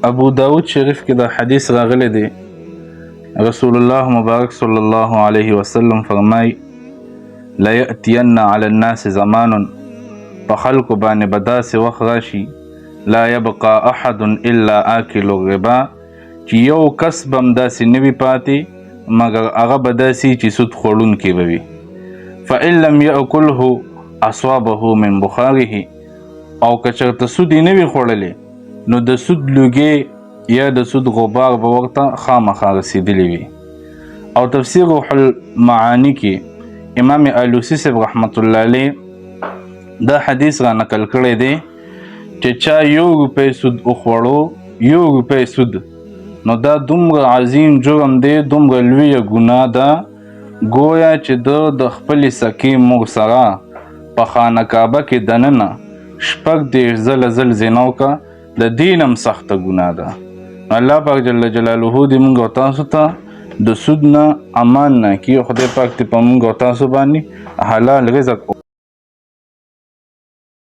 ابو داود شریف کې دا حدیث راغلی دی. رسول الله مبارک صلی الله علیه وسلم فرمای لا یأتین علی الناس زمان، په خلکو باندې به داسې وخت راشي لا یبقى احد الا آکل الربا، چې یو کس به هم داسې نه وي پاتې مګر هغه به داسې چې سود خوړونکی به وي. فإن لم یأکله اصابه من بخاره، او که چېرته سود یې نه وي خوړلی نو د سود لوګې یا د سود غبار به ورته خامخا رسېدلی وي. او تفسیر روح المعانی کې امام آلوسی صاحب رحمت الله علیه دا حدیث را نقل کړی دی چې چا 1 روپۍ سود وخوړو، 1 روپۍ سود، نو دا دومره عظیم جرم دی، دومره لویه ګناه ده، گویا چې د خپلې سکې مور سره په خانه کعبه کې دننه 46 ځله زنا وکړه، د دین هم سخته ګناه ده. الله پاک جل جلاله دې موږ او تاسو ته د سود نه امان نه کړي. خدای پاک دې په موږ او تاسو باندې حلال رزق